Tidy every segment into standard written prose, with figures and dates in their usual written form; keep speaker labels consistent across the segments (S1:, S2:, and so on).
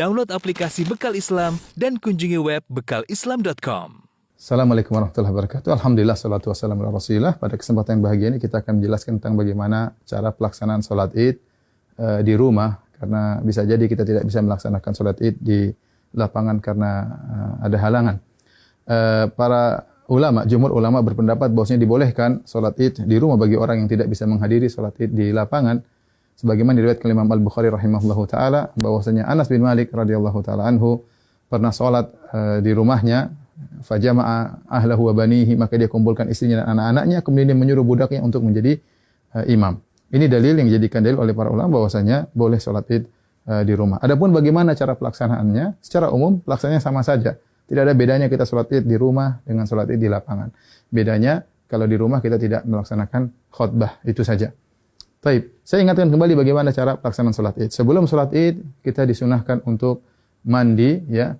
S1: Download aplikasi Bekal Islam dan kunjungi web bekalislam.com.
S2: Assalamualaikum warahmatullahi wabarakatuh. Alhamdulillah, salatu wassalamu ala rasulillah. Pada kesempatan yang bahagia ini kita akan menjelaskan tentang bagaimana cara pelaksanaan sholat id di rumah. Karena bisa jadi kita tidak bisa melaksanakan sholat id di lapangan karena ada halangan. Para ulama, jumhur ulama berpendapat bahwasanya dibolehkan sholat id di rumah bagi orang yang tidak bisa menghadiri sholat id di lapangan. Sebagaimana diriwayatkan Imam Al-Bukhari rahimahullahu taala bahwasanya Anas bin Malik radhiyallahu taala anhu pernah sholat di rumahnya, fajama'a ahlahu wa banihi, maka dia kumpulkan istrinya dan anak-anaknya, kemudian dia menyuruh budaknya untuk menjadi imam. Ini dalil yang dijadikan dalil oleh para ulama bahwasanya boleh sholat id di rumah. Adapun bagaimana cara pelaksanaannya, secara umum pelaksanaannya sama saja. Tidak ada bedanya kita sholat id di rumah dengan sholat id di lapangan. Bedanya kalau di rumah kita tidak melaksanakan khutbah, itu saja. Baik, saya ingatkan kembali bagaimana cara pelaksanaan sholat id. Sebelum sholat id kita disunahkan untuk mandi, ya,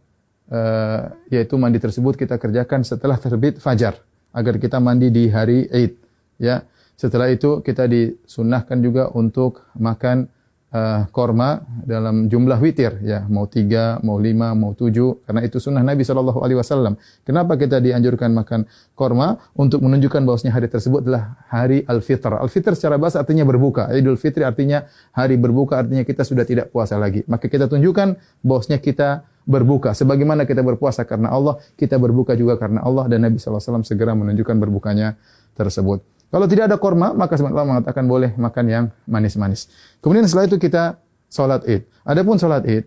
S2: yaitu mandi tersebut kita kerjakan setelah terbit fajar agar kita mandi di hari id. Ya, setelah itu kita disunahkan juga untuk makan korma dalam jumlah witir, ya, mau 3, mau 5, mau 7, karena itu sunnah Nabi SAW. Kenapa kita dianjurkan makan korma? Untuk menunjukkan bahwasanya hari tersebut adalah hari Al-Fitr. Al-Fitr secara bahasa artinya berbuka. Idul Fitri artinya hari berbuka, artinya kita sudah tidak puasa lagi. Maka kita tunjukkan bahwasanya kita berbuka. Sebagaimana kita berpuasa karena Allah, kita berbuka juga karena Allah, dan Nabi SAW segera menunjukkan berbukanya tersebut. Kalau tidak ada korma, maka sebagian ulama mengatakan boleh makan yang manis-manis. Kemudian setelah itu kita sholat id. Adapun sholat id,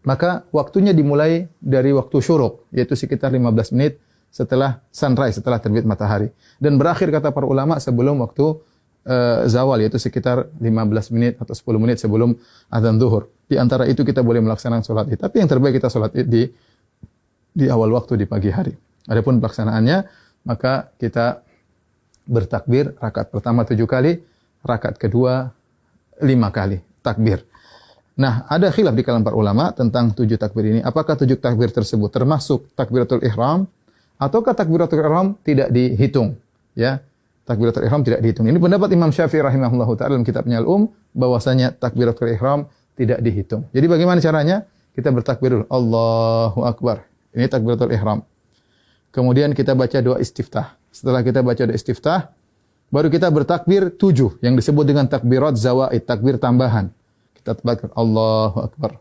S2: maka waktunya dimulai dari waktu syuruk, yaitu sekitar 15 menit setelah sunrise, setelah terbit matahari. Dan berakhir kata para ulama sebelum waktu zawal, yaitu sekitar 15 menit atau 10 menit sebelum azan zuhur. Di antara itu kita boleh melaksanakan sholat id. Tapi yang terbaik kita sholat id di awal waktu, di pagi hari. Adapun pelaksanaannya, maka kita bertakbir rakaat pertama 7 kali, rakaat kedua 5 kali takbir. Nah, ada khilaf di kalangan para ulama tentang 7 takbir ini. Apakah 7 takbir tersebut termasuk takbiratul ihram ataukah takbiratul ihram tidak dihitung? Ya, takbiratul ihram tidak dihitung. Ini pendapat Imam Syafi'i rahimahullahu taala dalam kitabnya Al-Um, bahwasanya takbiratul ihram tidak dihitung. Jadi bagaimana caranya? Kita bertakbir dulu, Allahu Akbar. Ini takbiratul ihram. Kemudian kita baca doa istiftah. Setelah kita baca doa istiftah, baru kita bertakbir 7 yang disebut dengan takbirat zawaid, takbir tambahan. Kita takbir Allahu Akbar.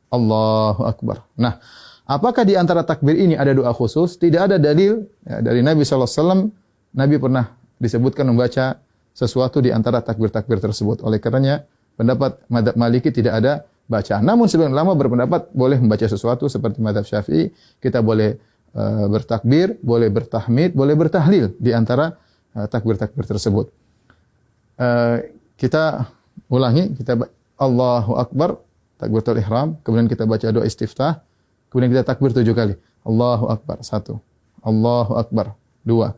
S2: Allahu Akbar. Nah, apakah di antara takbir ini ada doa khusus? Tidak ada dalil ya, dari Nabi SAW. Nabi pernah disebutkan membaca sesuatu di antara takbir-takbir tersebut. Oleh karenanya, pendapat mazhab Maliki tidak ada bacaan. Namun sebagian ulama berpendapat boleh membaca sesuatu seperti mazhab Syafi'i. Kita boleh bertakbir, boleh bertahmid, boleh bertahlil di antara takbir-takbir tersebut. Kita ulangi, kita Allahu Akbar, takbiratul ihram, kemudian kita baca doa istiftah, kemudian kita takbir 7 kali. Allahu Akbar 1, Allahu Akbar 2,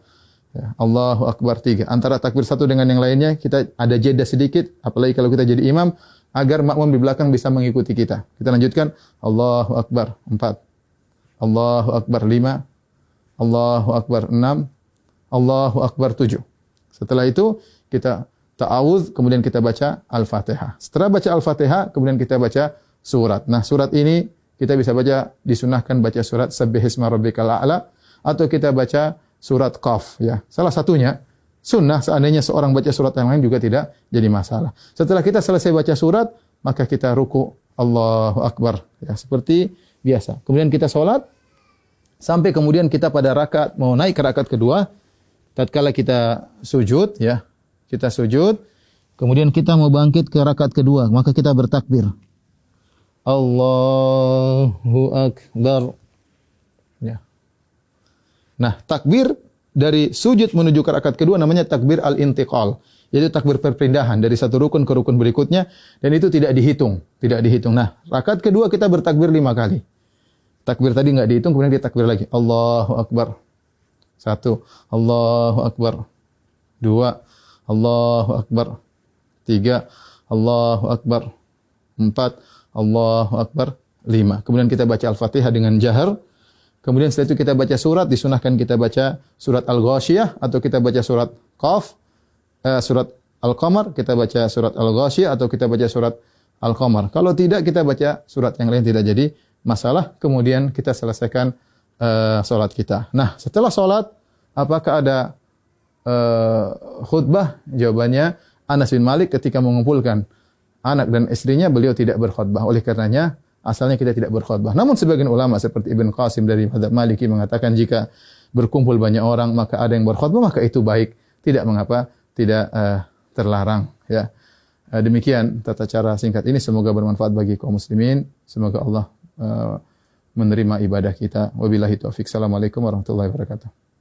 S2: ya, Allahu Akbar 3. Antara takbir satu dengan yang lainnya kita ada jeda sedikit, apalagi kalau kita jadi imam, agar makmum di belakang bisa mengikuti kita. Kita lanjutkan Allahu Akbar 4, Allahu Akbar 5, Allahu Akbar 6, Allahu Akbar 7. Setelah itu kita ta'awudz, kemudian kita baca Al-Fatihah. Setelah baca Al-Fatihah, kemudian kita baca surat. Nah, surat ini kita bisa baca, disunahkan baca surat Sabbihisma Rabbikal A'la, atau kita baca surat Qaf, ya. Salah satunya sunnah, seandainya seorang baca surat yang lain juga tidak jadi masalah. Setelah kita selesai baca surat, maka kita ruku, Allahu Akbar, ya, seperti biasa. Kemudian kita sholat, sampai kemudian kita pada rakaat, mau naik ke rakaat kedua, tatkala kita sujud, ya, kita sujud, kemudian kita mau bangkit ke rakaat kedua, maka kita bertakbir. Allahu Akbar. Ya. Nah, takbir dari sujud menuju ke rakaat kedua namanya takbir al-intiqal. Yaitu takbir perpindahan dari satu rukun ke rukun berikutnya, dan itu tidak dihitung, tidak dihitung. Nah, rakaat kedua kita bertakbir 5 kali. Takbir tadi enggak dihitung, kemudian kita takbir lagi. Allahu Akbar. 1, Allahu Akbar. 2, Allahu Akbar. 3, Allahu Akbar. 4, Allahu Akbar. 5. Kemudian kita baca Al-Fatihah dengan jahar. Kemudian setelah itu kita baca surat, disunahkan kita baca surat Al-Ghasyiyah atau kita baca surat Qaf. Surat Al-Qamar, kita baca surat Al-Ghasyiyah atau kita baca surat Al-Qamar. Kalau tidak kita baca surat yang lain tidak jadi masalah. Kemudian kita selesaikan salat kita. Nah, setelah salat apakah ada khutbah? Jawabannya Anas bin Malik ketika mengumpulkan anak dan istrinya beliau tidak berkhutbah. Oleh karenanya asalnya kita tidak berkhutbah. Namun sebagian ulama seperti Ibn Qasim dari mazhab Maliki mengatakan jika berkumpul banyak orang maka ada yang berkhutbah maka itu baik, tidak mengapa, tidak terlarang ya. Demikian tata cara singkat ini, semoga bermanfaat bagi kaum muslimin. Semoga Allah menerima ibadah kita. Wabillahi taufik. Assalamualaikum warahmatullahi wabarakatuh.